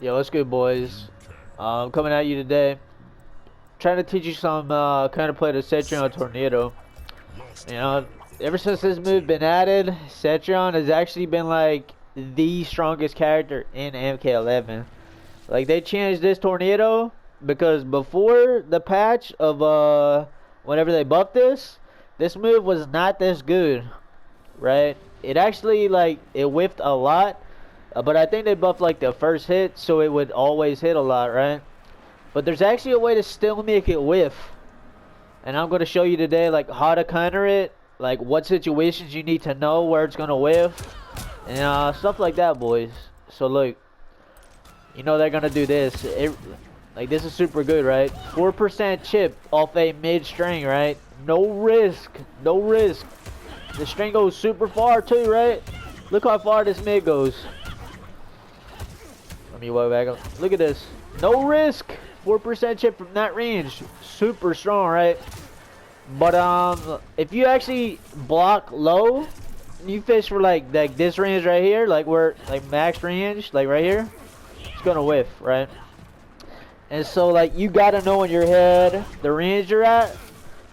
Yo, what's good, boys? I'm coming at you today, trying to teach you some kind of play the Cetrion Tornado. You know, ever since this move been added, Cetrion has actually been like the strongest character in MK11. Like they changed this tornado because before the patch of whenever they buffed this move was not this good, right? It actually like it whiffed a lot. But I think they buffed like the first hit, so it would always hit a lot, right? But there's actually a way to still make it whiff, and I'm going to show you today like how to counter it, like what situations you need to know where it's going to whiff, and stuff like that, boys. So look, you know they're going to do this. Like this is super good, right? 4% chip off a mid string, right? No risk, no risk. The string goes super far too, right? Look how far this mid goes. Let me walk back up. Look at this. No risk. 4% chip from that range. Super strong, right? But if you actually block low, you fish for like this range right here, like where like max range, like right here, it's gonna whiff, right? And so like you gotta know in your head the range you're at.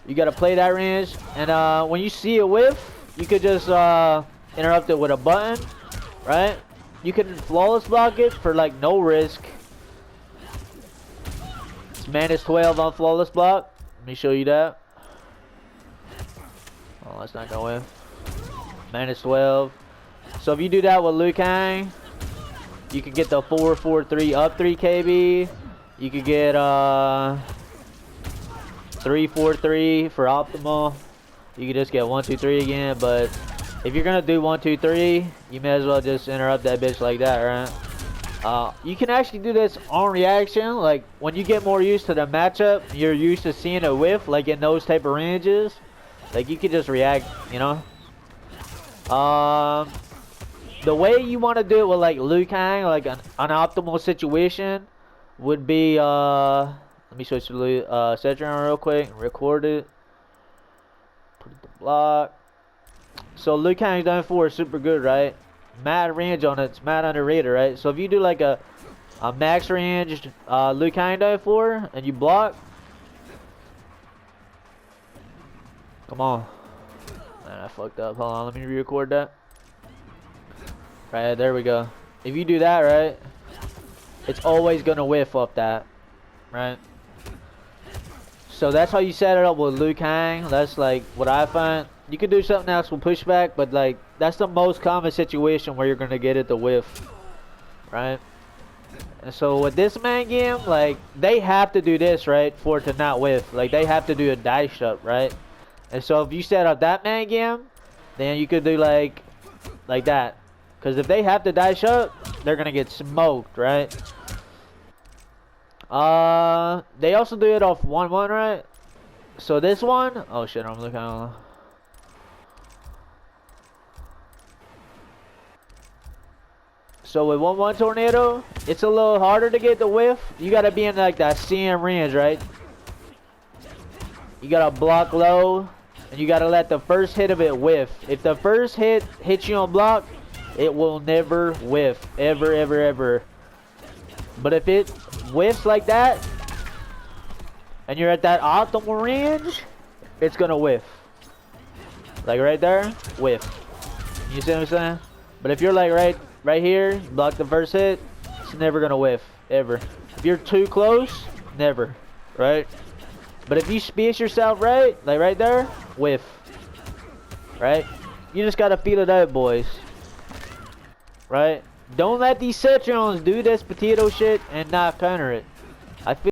You gotta play that range, and when you see a whiff, you could just interrupt it with a button, right? You can flawless block it for like no risk. It's -12 on flawless block. Let me show you that. Oh, that's not gonna win. -12. So if you do that with Kang, you can get the 443 up 3 KB. You could get 343 for optimal. You could just get 123 again, but if you're gonna do 123, you may as well just interrupt that bitch like that, right? You can actually do this on reaction, like when you get more used to the matchup, you're used to seeing a whiff, like in those type of ranges. Like you can just react, you know. The way you want to do it with like Kang, like an optimal situation, would be let me switch to Cetrion real quick and record it. Put the block. So Kang's done for super good, right? Mad range on it, it's mad underrated, right? So if you do like a max range Kang done for and you block, come on. Man, I fucked up. Hold on, let me re-record that. Right, there we go. If you do that, right, it's always gonna whiff off that, right? So that's how you set it up with Kang. That's like what I find. You can do something else with pushback, but like that's the most common situation where you're gonna get it to whiff, right? And so with this main game, like they have to do this, right, for it to not whiff. Like they have to do a dice up, right? And so if you set up that main game, then you could do like that. Because if they have to dice up, they're gonna get smoked, right? They also do it off 1-1, right? So this one, oh shit, I'm looking at. So with 1-1 tornado, it's a little harder to get the whiff. You gotta be in like that CM range, right? You gotta block low, and you gotta let the first hit of it whiff. If the first hit hits you on block, it will never whiff, ever, ever, ever. But if it whiffs like that, and you're at that optimal range, it's gonna whiff. Like right there, whiff. You see what I'm saying? But if you're like right here, block the first hit, it's never gonna whiff, ever. If you're too close, never, right? But if you space yourself right, like right there, whiff, right? You just gotta feel it out, boys, right? Don't let these Cetrions do this potato shit and not counter it. I feel